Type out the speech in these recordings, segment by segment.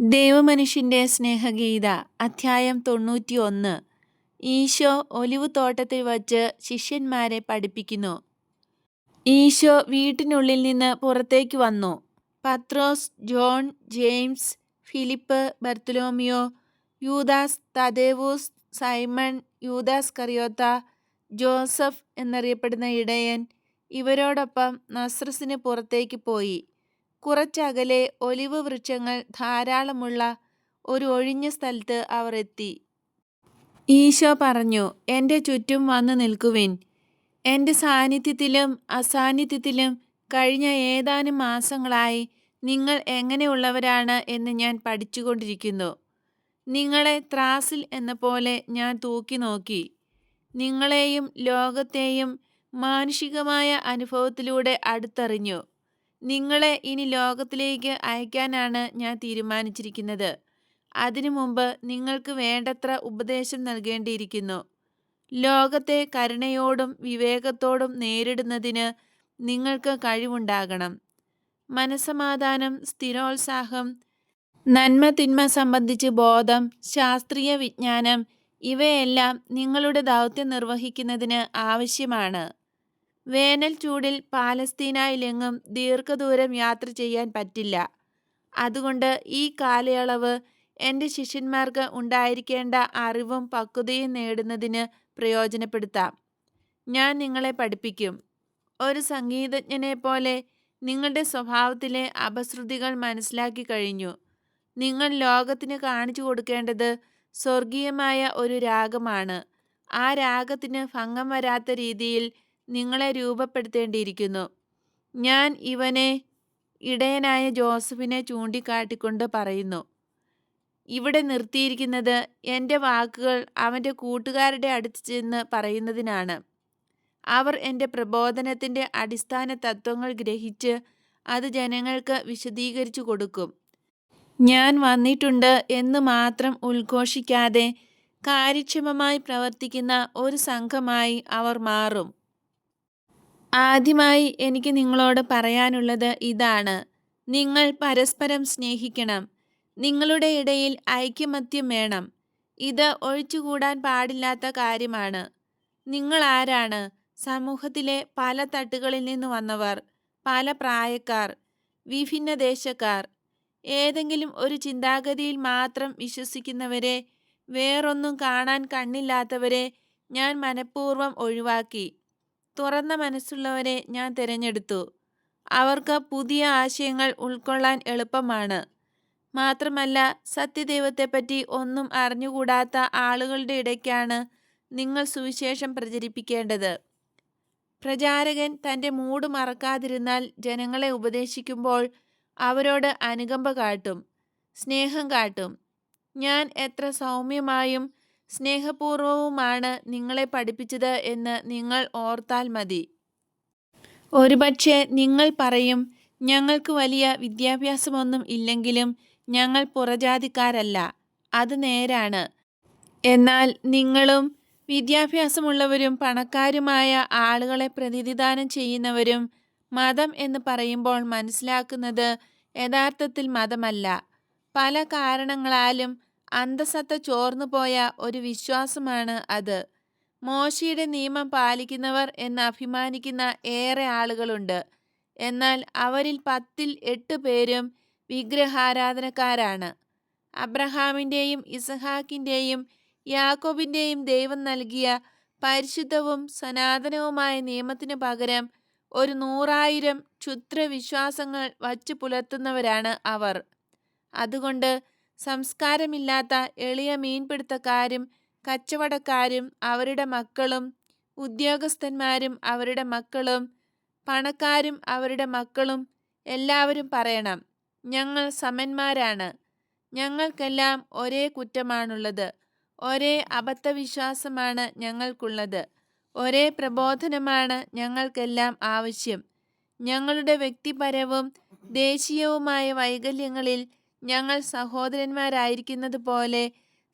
ദൈവമനുഷ്യന്റെ സ്നേഹഗീത അധ്യായം 91. ഈശോ ഒലിവ് തോട്ടത്തിൽ വച്ച് ശിഷ്യന്മാരെ പഠിപ്പിക്കുന്നു. ഈശോ വീട്ടിനുള്ളിൽ നിന്ന് പുറത്തേക്ക് വന്നു. പത്രോസ്, ജോൺ, ജെയിംസ്, ഫിലിപ്പ്, ബർത്തലോമിയോ, യൂദാസ്, തദേവൂസ്, സൈമൺ, യൂദാസ് കറിയോത്ത, ജോസഫ് എന്നറിയപ്പെടുന്ന ഇടയൻ ഇവരോടൊപ്പം നസ്രസിന് പുറത്തേക്ക് പോയി. കുറച്ചകലെ ഒലിവ് വൃക്ഷങ്ങൾ ധാരാളമുള്ള ഒരു ഒഴിഞ്ഞ സ്ഥലത്ത് അവർ എത്തി. ഈശോ പറഞ്ഞു, എൻ്റെ ചുറ്റും വന്നു നിൽക്കുവിൻ. എൻ്റെ സാന്നിധ്യത്തിലും അസാന്നിധ്യത്തിലും കഴിഞ്ഞ ഏതാനും മാസങ്ങളായി നിങ്ങൾ എങ്ങനെയുള്ളവരാണ് എന്ന് ഞാൻ പഠിച്ചുകൊണ്ടിരിക്കുന്നു. നിങ്ങളെ ത്രാസിൽ എന്ന പോലെ ഞാൻ തൂക്കി നോക്കി. നിങ്ങളെയും ലോകത്തെയും മാനുഷികമായ അനുഭവത്തിലൂടെ അടുത്തറിഞ്ഞു. നിങ്ങളെ ഇനി ലോകത്തിലേക്ക് അയക്കാനാണ് ഞാൻ തീരുമാനിച്ചിരിക്കുന്നത്. അതിനു മുമ്പ് നിങ്ങൾക്ക് വേണ്ടത്ര ഉപദേശം നൽകേണ്ടിയിരിക്കുന്നു. ലോകത്തെ കരുണയോടും വിവേകത്തോടും നേരിടുന്നതിന് നിങ്ങൾക്ക് കഴിവുണ്ടാകണം. മനസ്സമാധാനം, സ്ഥിരോത്സാഹം, നന്മ തിന്മ സംബന്ധിച്ച് ബോധം, ശാസ്ത്രീയ വിജ്ഞാനം ഇവയെല്ലാം നിങ്ങളുടെ ദൗത്യം നിർവഹിക്കുന്നതിന് ആവശ്യമാണ്. വേനൽ ചൂടിൽ പാലസ്തീനയിലെങ്ങും ദീർഘദൂരം യാത്ര ചെയ്യാൻ പറ്റില്ല. അതുകൊണ്ട് ഈ കാലയളവ് എൻ്റെ ശിഷ്യന്മാർക്ക് ഉണ്ടായിരിക്കേണ്ട അറിവും പക്വതയും നേടുന്നതിന് പ്രയോജനപ്പെടുത്താം. ഞാൻ നിങ്ങളെ പഠിപ്പിക്കും. ഒരു സംഗീതജ്ഞനെപ്പോലെ നിങ്ങളുടെ സ്വഭാവത്തിലെ അപശ്രുതികൾ മനസ്സിലാക്കി കഴിഞ്ഞു. നിങ്ങൾ ലോകത്തിന് കാണിച്ചു കൊടുക്കേണ്ടത് സ്വർഗീയമായ ഒരു രാഗമാണ്. ആ രാഗത്തിന് ഭംഗം വരാത്ത രീതിയിൽ നിങ്ങളെ രൂപപ്പെടുത്തേണ്ടിയിരിക്കുന്നു. ഞാൻ ഇവനെ ഇടയനായ ജോസഫിനെ ചൂണ്ടിക്കാട്ടിക്കൊണ്ട് പറയുന്നു. ഇവിടെ നിർത്തിയിരിക്കുന്നത് എൻ്റെ വാക്കുകൾ അവൻ്റെ കൂട്ടുകാരുടെ അടുത്ത് ചെന്ന് പറയുന്നതിനാണ്. അവർ എൻ്റെ പ്രബോധനത്തിൻ്റെ അടിസ്ഥാന തത്വങ്ങൾ ഗ്രഹിച്ച് അത് ജനങ്ങൾക്ക് വിശദീകരിച്ചു കൊടുക്കും. ഞാൻ വന്നിട്ടുണ്ട് എന്ന് മാത്രം ഉദ്ഘോഷിക്കാതെ കാര്യക്ഷമമായി പ്രവർത്തിക്കുന്ന ഒരു സംഘമായി അവർ മാറും. ആദ്യമായി എനിക്ക് നിങ്ങളോട് പറയാനുള്ളത് ഇതാണ്: നിങ്ങൾ പരസ്പരം സ്നേഹിക്കണം. നിങ്ങളുടെ ഇടയിൽ ഐകമത്യം വേണം. ഇത് ഒഴിച്ചുകൂടാൻ പാടില്ലാത്ത കാര്യമാണ്. നിങ്ങൾ ആരാണ്? സമൂഹത്തിലെ പല തട്ടുകളിൽ നിന്ന് വന്നവർ, പല പ്രായക്കാർ, വിഭിന്ന ദേശക്കാർ. ഏതെങ്കിലും ഒരു ചിന്താഗതിയിൽ മാത്രം വിശ്വസിക്കുന്നവരെ, വേറൊന്നും കാണാൻ കണ്ണില്ലാത്തവരെ ഞാൻ മനഃപൂർവ്വം ഒഴിവാക്കി. തുറന്ന മനസ്സുള്ളവരെ ഞാൻ തിരഞ്ഞെടുത്തു. അവർക്ക് പുതിയ ആശയങ്ങൾ ഉൾക്കൊള്ളാൻ എളുപ്പമാണ്. മാത്രമല്ല, സത്യദൈവത്തെപ്പറ്റി ഒന്നും അറിഞ്ഞുകൂടാത്ത ആളുകളുടെ ഇടയ്ക്കാണ് നിങ്ങൾ സുവിശേഷം പ്രചരിപ്പിക്കേണ്ടത്. പ്രചാരകൻ തൻ്റെ മൂട് മറക്കാതിരുന്നാൽ ജനങ്ങളെ ഉപദേശിക്കുമ്പോൾ അവരോട് അനുകമ്പ കാട്ടും, സ്നേഹം കാട്ടും. ഞാൻ എത്ര സൗമ്യമായും സ്നേഹപൂർവവുമാണ് നിങ്ങളെ പഠിപ്പിച്ചത് എന്ന് നിങ്ങൾ ഓർത്താൽ മതി. ഒരുപക്ഷെ നിങ്ങൾ പറയും, ഞങ്ങൾക്ക് വലിയ വിദ്യാഭ്യാസമൊന്നും ഇല്ലെങ്കിലും ഞങ്ങൾ പുറജാതിക്കാരല്ല. അത് നേരാണ്. എന്നാൽ നിങ്ങളും വിദ്യാഭ്യാസമുള്ളവരും പണക്കാരുമായ ആളുകളെ പ്രതിനിധാനം ചെയ്യുന്നവരും മതം എന്ന് പറയുമ്പോൾ മനസ്സിലാക്കുന്നത് യഥാർത്ഥത്തിൽ മതമല്ല. പല കാരണങ്ങളാലും അന്തഃസത്ത ചോർന്നുപോയ ഒരു വിശ്വാസമാണ് അത്. മോശയുടെ നിയമം പാലിക്കുന്നവർ എന്ന് അഭിമാനിക്കുന്ന ഏറെ ആളുകളുണ്ട്. എന്നാൽ അവരിൽ 10-ൽ 8 പേരും വിഗ്രഹാരാധനക്കാരാണ്. അബ്രഹാമിൻ്റെയും ഇസഹാക്കിൻ്റെയും യാക്കോബിൻ്റെയും ദൈവം നൽകിയ പരിശുദ്ധവും സനാതനവുമായ നിയമത്തിനു പകരം ഒരു 100,000 ക്ഷുദ്രവിശ്വാസങ്ങൾ വച്ചു പുലർത്തുന്നവരാണ് അവർ. അതുകൊണ്ട് സംസ്കാരമില്ലാത്ത എളിയ മീൻപിടുത്തക്കാരും കച്ചവടക്കാരും അവരുടെ മക്കളും, ഉദ്യോഗസ്ഥന്മാരും അവരുടെ മക്കളും, പണക്കാരും അവരുടെ മക്കളും എല്ലാവരും പറയണം, ഞങ്ങൾ സമന്മാരാണ്. ഞങ്ങൾക്കെല്ലാം ഒരേ കുറ്റമാണുള്ളത്. ഒരേ അബദ്ധവിശ്വാസമാണ് ഞങ്ങൾക്കുള്ളത്. ഒരേ പ്രബോധനമാണ് ഞങ്ങൾക്കെല്ലാം ആവശ്യം. ഞങ്ങളുടെ വ്യക്തിപരവും ദേശീയവുമായ വൈകല്യങ്ങളിൽ ഞങ്ങൾ സഹോദരന്മാരായിരിക്കുന്നത് പോലെ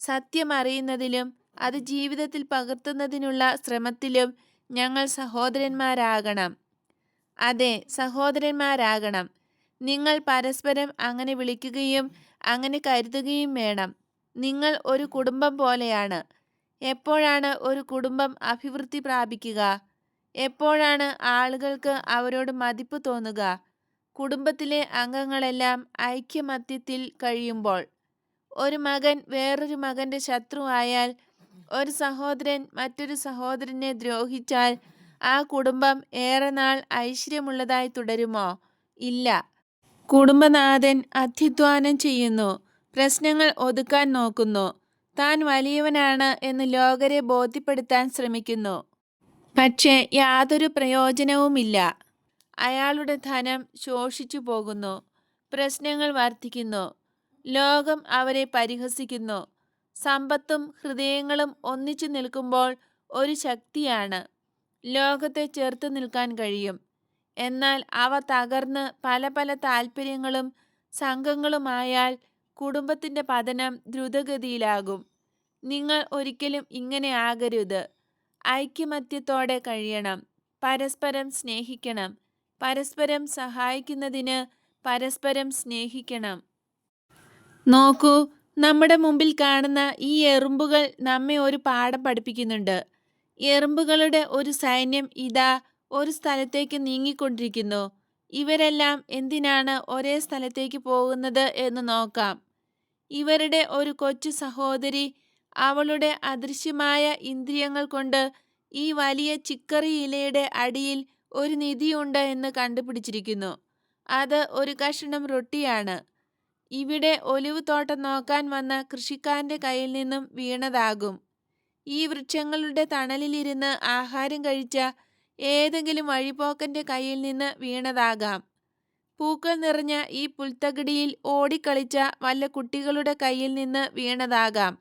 സത്യമറിയുന്നതിലും അത് ജീവിതത്തിൽ പകർത്തുന്നതിനുള്ള ശ്രമത്തിലും ഞങ്ങൾ സഹോദരന്മാരാകണം. അതെ, സഹോദരന്മാരാകണം. നിങ്ങൾ പരസ്പരം അങ്ങനെ വിളിക്കുകയും അങ്ങനെ കരുതുകയും വേണം. നിങ്ങൾ ഒരു കുടുംബം പോലെയാണ്. എപ്പോഴാണ് ഒരു കുടുംബം അഭിവൃദ്ധി പ്രാപിക്കുക? എപ്പോഴാണ് ആളുകൾക്ക് അവരോട് മതിപ്പ് തോന്നുക? കുടുംബത്തിലെ അംഗങ്ങളെല്ലാം ഐക്യമത്യത്തിൽ കഴിയുമ്പോൾ. ഒരു മകൻ വേറൊരു മകന്റെ ശത്രുവായാൽ, ഒരു സഹോദരൻ മറ്റൊരു സഹോദരനെ ദ്രോഹിച്ചാൽ ആ കുടുംബം ഏറെ നാൾ ഐശ്വര്യമുള്ളതായി തുടരുമോ? ഇല്ല. കുടുംബനാഥൻ അത്യധ്വാനം ചെയ്യുന്നു, പ്രശ്നങ്ങൾ ഒതുക്കാൻ നോക്കുന്നു, താൻ വലിയവനാണ് എന്ന് ലോകരെ ബോധ്യപ്പെടുത്താൻ ശ്രമിക്കുന്നു. പക്ഷേ യാതൊരു പ്രയോജനവുമില്ല. അയാളുടെ ധനം ശോഷിച്ചു പോകുന്നു. പ്രശ്നങ്ങൾ വർദ്ധിക്കുന്നു. ലോകം അവരെ പരിഹസിക്കുന്നു. സമ്പത്തും ഹൃദയങ്ങളും ഒന്നിച്ചു നിൽക്കുമ്പോൾ ഒരു ശക്തിയാണ്. ലോകത്തെ ചെറുത്തു നിൽക്കാൻ കഴിയും. എന്നാൽ അവ തകർന്ന് പല പല താല്പര്യങ്ങളും സംഘങ്ങളുമായാൽ കുടുംബത്തിൻ്റെ പതനം ദ്രുതഗതിയിലാകും. നിങ്ങൾ ഒരിക്കലും ഇങ്ങനെ ആകരുത്. ഐക്യമത്യത്തോടെ കഴിയണം. പരസ്പരം സ്നേഹിക്കണം. പരസ്പരം സഹായിക്കുന്നതിന് പരസ്പരം സ്നേഹിക്കണം. നോക്കൂ, നമ്മുടെ മുമ്പിൽ കാണുന്ന ഈ എറുമ്പുകൾ നമ്മെ ഒരു പാഠം പഠിപ്പിക്കുന്നുണ്ട്. എറുമ്പുകളുടെ ഒരു സൈന്യം ഇതാ ഒരു സ്ഥലത്തേക്ക് നീങ്ങിക്കൊണ്ടിരിക്കുന്നു. ഇവരെല്ലാം എന്തിനാണ് ഒരേ സ്ഥലത്തേക്ക് പോകുന്നത് എന്ന് നോക്കാം. ഇവരുടെ ഒരു കൊച്ചു സഹോദരി അവളുടെ അദൃശ്യമായ ഇന്ദ്രിയങ്ങൾ കൊണ്ട് ഈ വലിയ ചിക്കറി ഇലയുടെ അടിയിൽ ഒരു നിധിയുണ്ട് എന്ന് കണ്ടുപിടിച്ചിരിക്കുന്നു. അത് ഒരു കഷണം റൊട്ടിയാണ്. ഇവിടെ ഒലിവ് തോട്ടം നോക്കാൻ വന്ന കൃഷിക്കാരൻ്റെ കയ്യിൽ നിന്നും വീണതാകും. ഈ വൃക്ഷങ്ങളുടെ തണലിലിരുന്ന് ആഹാരം കഴിച്ച ഏതെങ്കിലും വഴിപോക്കൻ്റെ കയ്യിൽ നിന്ന് വീണതാകാം. പൂക്കൾ നിറഞ്ഞ ഈ പുൽത്തകിടിയിൽ ഓടിക്കളിച്ച വല്ല കുട്ടികളുടെ കയ്യിൽ നിന്ന് വീണതാകാം.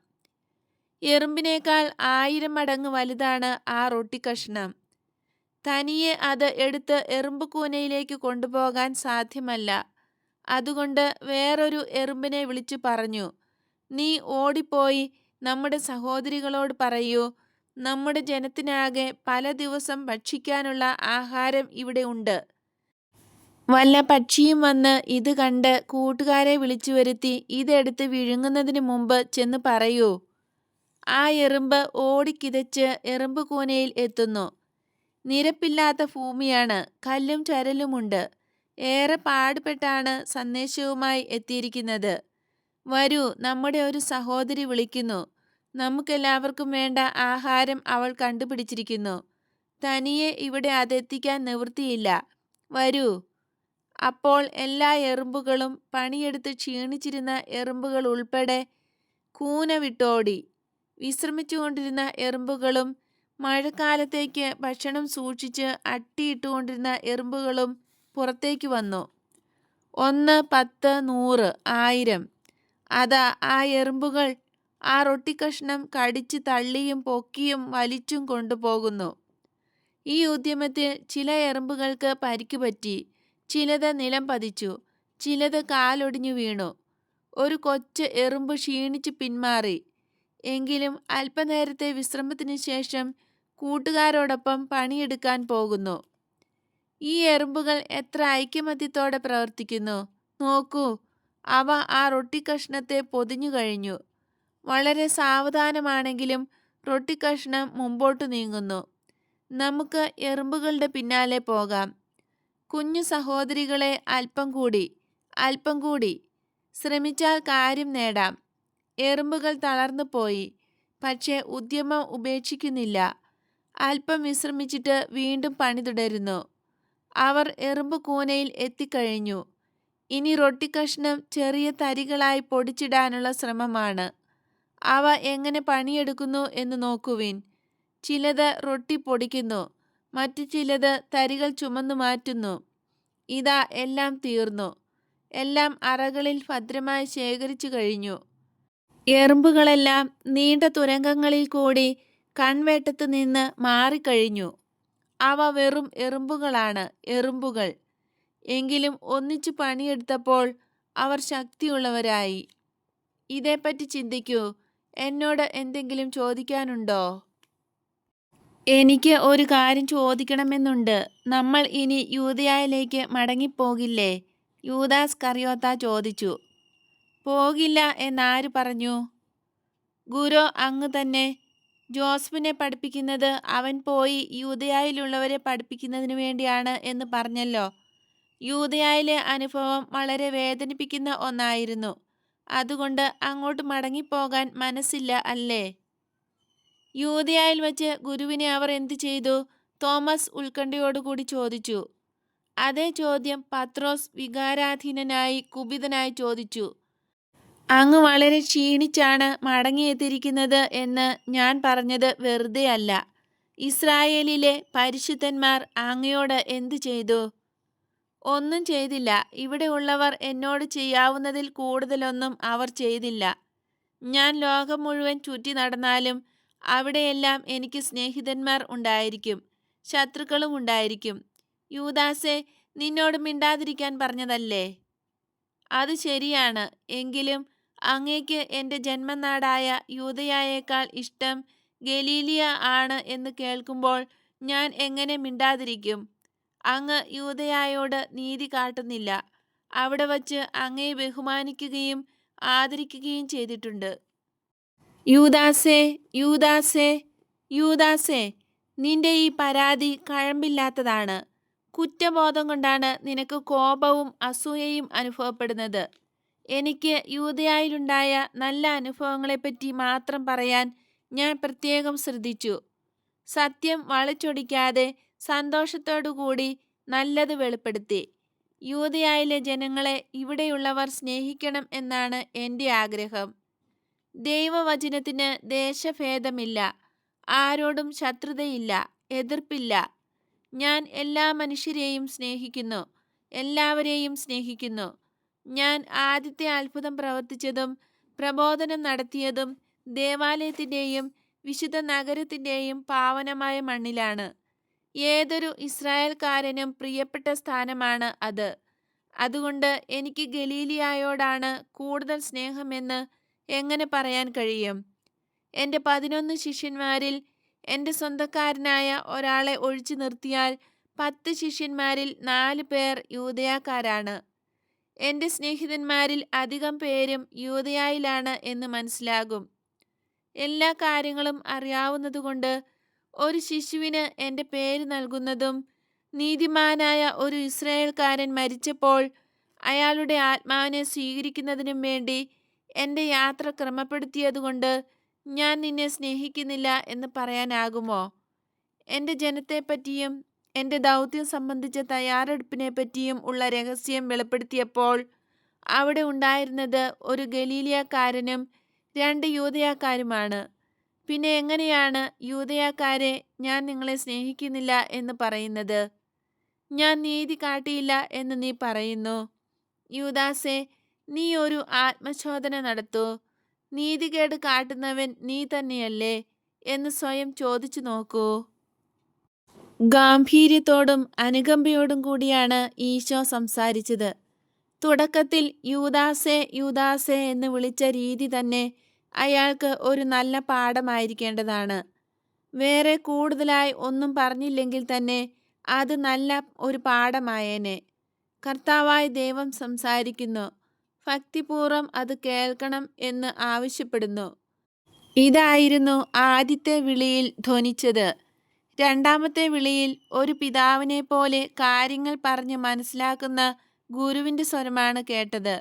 എറുമ്പിനേക്കാൾ 1000 മടങ്ങ് വലുതാണ് ആ റൊട്ടിക്കഷ്ണം. തനിയെ അത് എടുത്ത് എറുമ്പുകൂനയിലേക്ക് കൊണ്ടുപോകാൻ സാധ്യമല്ല. അതുകൊണ്ട് വേറൊരു എറുമ്പിനെ വിളിച്ചു പറഞ്ഞു, നീ ഓടിപ്പോയി നമ്മുടെ സഹോദരികളോട് പറയൂ, നമ്മുടെ ജനത്തിനാകെ പല ദിവസം ഭക്ഷിക്കാനുള്ള ആഹാരം ഇവിടെ ഉണ്ട്. വല്ല പക്ഷിയും വന്ന് ഇത് കണ്ട് കൂട്ടുകാരെ വിളിച്ചു വരുത്തി ഇതെടുത്ത് വിഴുങ്ങുന്നതിന് മുമ്പ് ചെന്ന് പറയൂ. ആ എറുമ്പ് ഓടിക്കിതച്ച് എറുമ്പ് കൂനയിൽ എത്തുന്നു. നിരപ്പില്ലാത്ത ഭൂമിയാണ്, കല്ലും ചരലുമുണ്ട്. ഏറെ പാടുപെട്ടാണ് സന്ദേശവുമായി എത്തിയിരിക്കുന്നത്. വരൂ, നമ്മുടെ ഒരു സഹോദരി വിളിക്കുന്നു. നമുക്കെല്ലാവർക്കും വേണ്ട ആഹാരം അവൾ കണ്ടുപിടിച്ചിരിക്കുന്നു. തനിയെ ഇവിടെ അതെത്തിക്കാൻ നിവൃത്തിയില്ല. വരൂ. അപ്പോൾ എല്ലാ എറുമ്പുകളും, പണിയെടുത്ത് ക്ഷീണിച്ചിരുന്ന എറുമ്പുകൾ ഉൾപ്പെടെ, കൂന വിട്ടോടി. വിശ്രമിച്ചുകൊണ്ടിരുന്ന എറുമ്പുകളും മഴക്കാലത്തേക്ക് ഭക്ഷണം സൂക്ഷിച്ച് അട്ടിയിട്ടുകൊണ്ടിരുന്ന എറുമ്പുകളും പുറത്തേക്ക് വന്നു. 1, 10, 100, 1000. അതാ ആ എറുമ്പുകൾ ആ റൊട്ടിക്കഷ്ണം കടിച്ച് തള്ളിയും പൊക്കിയും വലിച്ചും കൊണ്ടുപോകുന്നു. ഈ ഉദ്യമത്തിൽ ചില എറുമ്പുകൾക്ക് പരിക്കുപറ്റി, ചിലത് നിലം പതിച്ചു, ചിലത് കാലൊടിഞ്ഞു വീണു. ഒരു കൊച്ചു എറുമ്പ് ക്ഷീണിച്ച് പിന്മാറി. എങ്കിലും അല്പനേരത്തെ വിശ്രമത്തിന് ശേഷം കൂട്ടുകാരോടൊപ്പം പണിയെടുക്കാൻ പോകുന്നു. ഈ എറുമ്പുകൾ എത്ര ഐക്യമത്യത്തോടെ പ്രവർത്തിക്കുന്നു. നോക്കൂ, അവ ആ റൊട്ടിക്കഷ്ണത്തെ പൊതിഞ്ഞു കഴിഞ്ഞു. വളരെ സാവധാനമാണെങ്കിലും റൊട്ടിക്കഷ്ണം മുമ്പോട്ട് നീങ്ങുന്നു. നമുക്ക് എറുമ്പുകളുടെ പിന്നാലെ പോകാം. കുഞ്ഞു സഹോദരികളെ, അല്പം കൂടി, അല്പം കൂടി. ശ്രമിച്ചാൽ കാര്യം നേടാം. എറുമ്പുകൾ തളർന്നു പോയി, പക്ഷേ ഉദ്യമം ഉപേക്ഷിക്കുന്നില്ല. അല്പം വിശ്രമിച്ചിട്ട് വീണ്ടും പണി തുടരുന്നു. അവർ എറുമ്പ് കൂനയിൽ എത്തിക്കഴിഞ്ഞു. ഇനി റൊട്ടിക്കഷ്ണം ചെറിയ തരികളായി പൊടിച്ചിടാനുള്ള ശ്രമമാണ്. അവ എങ്ങനെ പണിയെടുക്കുന്നു എന്ന് നോക്കുവിൻ. ചിലത് റൊട്ടി പൊടിക്കുന്നു, മറ്റു ചിലത് തരികൾ ചുമന്നു മാറ്റുന്നു. ഇതാ എല്ലാം തീർന്നു. എല്ലാം അറകളിൽ ഭദ്രമായി ശേഖരിച്ചു കഴിഞ്ഞു. എറുമ്പുകളെല്ലാം നീണ്ട തുരങ്കങ്ങളിൽ കൂടി കൺവെട്ടത്ത് നിന്ന് മാറിക്കഴിഞ്ഞു. അവ വെറും എറുമ്പുകളാണ്, എറുമ്പുകൾ. എങ്കിലും ഒന്നിച്ചു പണിയെടുത്തപ്പോൾ അവർ ശക്തിയുള്ളവരായി. ഇതേപ്പറ്റി ചിന്തിക്കൂ. എന്നോട് എന്തെങ്കിലും ചോദിക്കാനുണ്ടോ? എനിക്ക് ഒരു കാര്യം ചോദിക്കണമെന്നുണ്ട്. നമ്മൾ ഇനി യൂദയായിലേക്ക് മടങ്ങിപ്പോകില്ലേ? യൂദാസ് കറിയോത്ത ചോദിച്ചു. പോകില്ല എന്നാര് പറഞ്ഞു? ഗുരു അങ്ങ് തന്നെ. ജോസഫിനെ പഠിപ്പിക്കുന്നത് അവൻ പോയി യൂദയായിലുള്ളവരെ പഠിപ്പിക്കുന്നതിന് വേണ്ടിയാണ് എന്ന് പറഞ്ഞല്ലോ. യൂദയായിലെ അനുഭവം വളരെ വേദനിപ്പിക്കുന്ന ഒന്നായിരുന്നു. അതുകൊണ്ട് അങ്ങോട്ട് മടങ്ങിപ്പോകാൻ മനസ്സില്ല അല്ലേ? യൂദയായിൽ വച്ച് ഗുരുവിനെ അവർ എന്തു ചെയ്തു? തോമസ് ഉത്കണ്ഠയോടുകൂടി ചോദിച്ചു. അതേ ചോദ്യം പത്രോസ് വികാരാധീനനായി കുപിതനായി ചോദിച്ചു. അങ്ങ് വളരെ ക്ഷീണിച്ചാണ് മടങ്ങിയെത്തിയിരിക്കുന്നത് എന്ന് ഞാൻ പറഞ്ഞത് വെറുതെ അല്ല. ഇസ്രായേലിലെ പരിശുദ്ധന്മാർ അങ്ങയോട് എന്തു ചെയ്തു? ഒന്നും ചെയ്തില്ല. ഇവിടെ ഉള്ളവർ എന്നോട് ചെയ്യാവുന്നതിൽ കൂടുതലൊന്നും അവർ ചെയ്തില്ല. ഞാൻ ലോകം മുഴുവൻ ചുറ്റി നടന്നാലും അവിടെയെല്ലാം എനിക്ക് സ്നേഹിതന്മാർ ഉണ്ടായിരിക്കും, ശത്രുക്കളും ഉണ്ടായിരിക്കും. യൂദാസേ, നിന്നോട് മിണ്ടാതിരിക്കാൻ പറഞ്ഞതല്ലേ? അത് ശരിയാണ്. എങ്കിലും അങ്ങേക്ക് എൻ്റെ ജന്മനാടായ യൂദയായേക്കാൾ ഇഷ്ടം ഗലീലിയ ആണ് എന്ന് കേൾക്കുമ്പോൾ ഞാൻ എങ്ങനെ മിണ്ടാതിരിക്കും? അങ്ങ് യൂദയായോട് നീതി കാട്ടുന്നില്ല. അവിടെ വച്ച് അങ്ങയെ ബഹുമാനിക്കുകയും ആദരിക്കുകയും ചെയ്തിട്ടുണ്ട്. യൂദാസേ, യൂദാസേ, യൂദാസേ, നിന്റെ ഈ പരാതി കഴമ്പില്ലാത്തതാണ്. കുറ്റബോധം കൊണ്ടാണ് നിനക്ക് കോപവും അസൂയയും അനുഭവപ്പെടുന്നത്. എനിക്ക് യൂദയായിലുണ്ടായ നല്ല അനുഭവങ്ങളെപ്പറ്റി മാത്രം പറയാൻ ഞാൻ പ്രത്യേകം ശ്രദ്ധിച്ചു. സത്യം വളച്ചൊടിക്കാതെ സന്തോഷത്തോടുകൂടി നല്ലത് വെളിപ്പെടുത്തി. യൂദയായിലെ ജനങ്ങളെ ഇവിടെയുള്ളവർ സ്നേഹിക്കണം എന്നാണ് എൻ്റെ ആഗ്രഹം. ദൈവവചനത്തിന് ദേശഭേദമില്ല, ആരോടും ശത്രുതയില്ല, എതിർപ്പില്ല. ഞാൻ എല്ലാ മനുഷ്യരെയും സ്നേഹിക്കുന്നു, എല്ലാവരെയും സ്നേഹിക്കുന്നു. ഞാൻ ആദ്യത്തെ അത്ഭുതം പ്രവർത്തിച്ചതും പ്രബോധനം നടത്തിയതും ദേവാലയത്തിൻ്റെയും വിശുദ്ധ നഗരത്തിൻ്റെയും പാവനമായ മണ്ണിലാണ്. ഏതൊരു ഇസ്രായേൽക്കാരനും പ്രിയപ്പെട്ട സ്ഥാനമാണ് അത്. അതുകൊണ്ട് എനിക്ക് ഗലീലിയായോടാണ് കൂടുതൽ സ്നേഹമെന്ന് എങ്ങനെ പറയാൻ കഴിയും? എൻ്റെ 11 ശിഷ്യന്മാരിൽ എൻ്റെ സ്വന്തക്കാരനായ ഒരാളെ ഒഴിച്ചു നിർത്തിയാൽ 10 ശിഷ്യന്മാരിൽ 4 പേർ യൂദയാക്കാരാണ്. എൻ്റെ സ്നേഹിതന്മാരിൽ അധികം പേരും യൂദയായിലാണ് എന്ന് മനസ്സിലാകും. എല്ലാ കാര്യങ്ങളും അറിയാവുന്നതുകൊണ്ട് ഒരു ശിശുവിന് എൻ്റെ പേര് നൽകുന്നതും നീതിമാനായ ഒരു ഇസ്രായേൽക്കാരൻ മരിച്ചപ്പോൾ അയാളുടെ ആത്മാവിനെ സ്വീകരിക്കുന്നതിനും വേണ്ടി എൻ്റെ യാത്ര ക്രമപ്പെടുത്തിയതുകൊണ്ട് ഞാൻ നിന്നെ സ്നേഹിക്കുന്നില്ല എന്ന് പറയാനാകുമോ? എൻ്റെ ജനത്തെപ്പറ്റിയും എൻ്റെ ദൗത്യം സംബന്ധിച്ച തയ്യാറെടുപ്പിനെപ്പറ്റിയും ഉള്ള രഹസ്യം വെളിപ്പെടുത്തിയപ്പോൾ അവിടെ ഉണ്ടായിരുന്നത് ഒരു ഗലീലിയക്കാരനും 2 യൂദയാക്കാരുമാണ്. പിന്നെ എങ്ങനെയാണ് യൂദയാക്കാരെ ഞാൻ നിങ്ങളെ സ്നേഹിക്കുന്നില്ല എന്ന് പറയുന്നത്? ഞാൻ നീതി കാട്ടിയില്ല എന്ന് നീ പറയുന്നു. യൂദാസേ, നീ ഒരു ആത്മശോധന നടത്തൂ. നീതികേട് കാട്ടുന്നവൻ നീ തന്നെയല്ലേ എന്ന് സ്വയം ചോദിച്ചു നോക്കൂ. ഗാംഭീര്യത്തോടും അനുകമ്പയോടും കൂടിയാണ് ഈശോ സംസാരിച്ചത്. തുടക്കത്തിൽ യൂദാസേ, യൂദാസേ എന്ന് വിളിച്ച രീതി തന്നെ അയാൾക്ക് ഒരു നല്ല പാഠമായിരിക്കേണ്ടതാണ്. വേറെ കൂടുതലായി ഒന്നും പറഞ്ഞില്ലെങ്കിൽ തന്നെ അത് നല്ല ഒരു പാഠമായേനെ. കർത്താവായ ദൈവം സംസാരിക്കുന്നു, ഭക്തിപൂർവ്വം അത് കേൾക്കണം എന്ന് ആവശ്യപ്പെടുന്നു. ഇതായിരുന്നു ആദ്യത്തെ വിളിയിൽ ധ്വനിച്ചത്. രണ്ടാമത്തെ വിളിയിൽ ഒരു പിതാവിനെ പോലെ കാര്യങ്ങൾ പറഞ്ഞ് മനസ്സിലാക്കുന്ന ഗുരുവിൻ്റെ സ്വരമാണ് കേട്ടത്.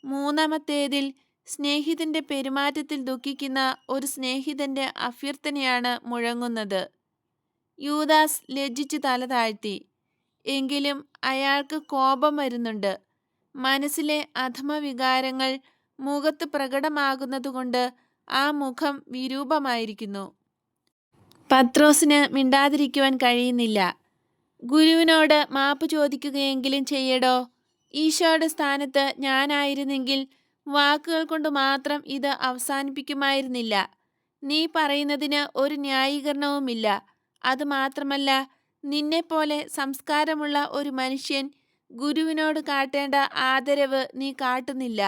മൂന്നാമത്തേതിൽ സ്നേഹിതൻ്റെ പെരുമാറ്റത്തിൽ ദുഃഖിക്കുന്ന ഒരു സ്നേഹിതൻ്റെ അഭ്യർത്ഥനയാണ് മുഴങ്ങുന്നത്. യൂദാസ് ലജ്ജിച്ച് തല താഴ്ത്തി. എങ്കിലും അയാൾക്ക് കോപം വരുന്നുണ്ട്. മനസ്സിലെ അധമവികാരങ്ങൾ മുഖത്ത് പ്രകടമാകുന്നതുകൊണ്ട് ആ മുഖം വിരൂപമായിരിക്കുന്നു. പത്രോസിന് മിണ്ടാതിരിക്കുവാൻ കഴിയുന്നില്ല. ഗുരുവിനോട് മാപ്പ് ചോദിക്കുകയെങ്കിലും ചെയ്യടോ. ഈശോയുടെ സ്ഥാനത്ത് ഞാനായിരുന്നെങ്കിൽ വാക്കുകൾ കൊണ്ട് മാത്രം ഇത് അവസാനിപ്പിക്കുമായിരുന്നില്ല. നീ പറയുന്നതിന് ഒരു ന്യായീകരണവുമില്ല. അതുമാത്രമല്ല, നിന്നെപ്പോലെ സംസ്കാരമുള്ള ഒരു മനുഷ്യൻ ഗുരുവിനോട് കാട്ടേണ്ട ആദരവ് നീ കാട്ടുന്നില്ല.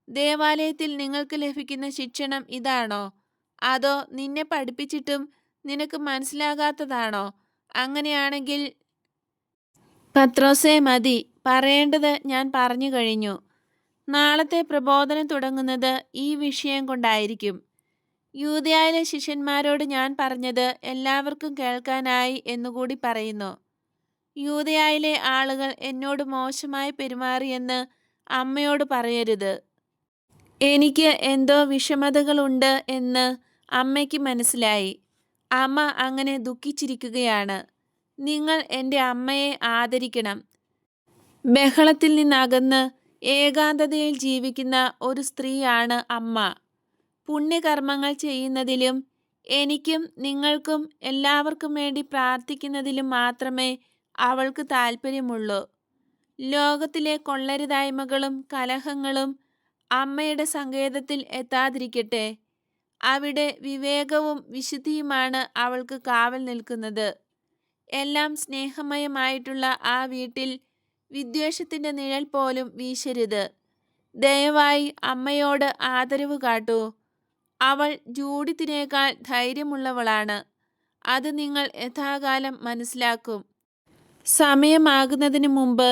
ദേവാലയത്തിൽ നിങ്ങൾക്ക് ലഭിക്കുന്ന ശിക്ഷണം ഇതാണോ? അതോ നിന്നെ പഠിപ്പിച്ചിട്ടും നിനക്ക് മനസ്സിലാകാത്തതാണോ? അങ്ങനെയാണെങ്കിൽ പത്രോസേ, മതി. പറയേണ്ടത് ഞാൻ പറഞ്ഞു കഴിഞ്ഞു. നാളത്തെ പ്രബോധനം തുടങ്ങുന്നത് ഈ വിഷയം കൊണ്ടായിരിക്കും. യൂദയായിലെ ശിഷ്യന്മാരോട് ഞാൻ പറഞ്ഞത് എല്ലാവർക്കും കേൾക്കാനായി എന്നുകൂടി പറയുന്നു. യൂദയായിലെ ആളുകൾ എന്നോട് മോശമായി പെരുമാറിയെന്ന് അമ്മയോട് പറയരുത്. എനിക്ക് എന്തോ വിഷമതകളുണ്ട് എന്ന് അമ്മയ്ക്ക് മനസ്സിലായി. അമ്മ അങ്ങനെ ദുഃഖിച്ചിരിക്കുകയാണ്. നിങ്ങൾ എൻ്റെ അമ്മയെ ആദരിക്കണം. ബഹളത്തിൽ നിന്നകന്ന് ഏകാന്തതയിൽ ജീവിക്കുന്ന ഒരു സ്ത്രീയാണ് അമ്മ. പുണ്യകർമ്മങ്ങൾ ചെയ്യുന്നതിലും എനിക്കും നിങ്ങൾക്കും എല്ലാവർക്കും വേണ്ടി പ്രാർത്ഥിക്കുന്നതിലും മാത്രമേ അവൾക്ക് താല്പര്യമുള്ളൂ. ലോകത്തിലെ കൊള്ളരുതായ്മകളും കലഹങ്ങളും അമ്മയുടെ സങ്കേതത്തിൽ എത്താതിരിക്കട്ടെ. അവിടെ വിവേകവും വിശുദ്ധിയുമാണ് അവൾക്ക് കാവൽ നിൽക്കുന്നത്. എല്ലാം സ്നേഹമയമായിട്ടുള്ള ആ വീട്ടിൽ വിദ്വേഷത്തിൻ്റെ നിഴൽ പോലും വീശരുത്. ദയവായി അമ്മയോട് ആദരവ് കാട്ടൂ. അവൾ ജൂഡിത്തിനേക്കാൾ ധൈര്യമുള്ളവളാണ്. അത് നിങ്ങൾ യഥാകാലം മനസ്സിലാക്കും. സമയമാകുന്നതിന് മുമ്പ്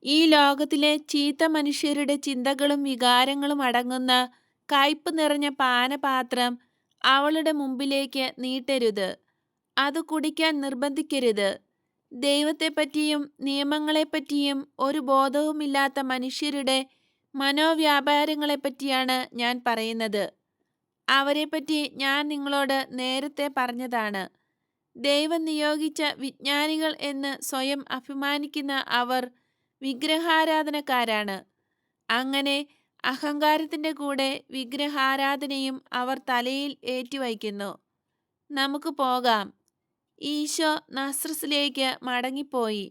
ഈ ലോകത്തിലെ ചീത്ത മനുഷ്യരുടെ ചിന്തകളും വികാരങ്ങളും അടങ്ങുന്ന കയ്പ് നിറഞ്ഞ പാനപാത്രം അവളുടെ മുമ്പിലേക്ക് നീട്ടരുത്. അത് കുടിക്കാൻ നിർബന്ധിക്കരുത്. ദൈവത്തെപ്പറ്റിയും നിയമങ്ങളെപ്പറ്റിയും ഒരു ബോധവുമില്ലാത്ത മനുഷ്യരുടെ മനോവ്യാപാരങ്ങളെപ്പറ്റിയാണ് ഞാൻ പറയുന്നത്. അവരെപ്പറ്റി ഞാൻ നിങ്ങളോട് നേരത്തെ പറഞ്ഞതാണ്. ദൈവം നിയോഗിച്ച വിജ്ഞാനികൾ എന്ന് സ്വയം അഭിമാനിക്കുന്ന അവർ വിഗ്രഹാരാധനക്കാരാണ്. അങ്ങനെ അഹങ്കാരത്തിൻ്റെ കൂടെ വിഗ്രഹാരാധനയും അവർ തലയിൽ ഏറ്റുവയ്ക്കുന്നു. നമുക്ക് പോകാം. ഈശോ നസ്രത്തിലേക്ക് മടങ്ങിപ്പോയി.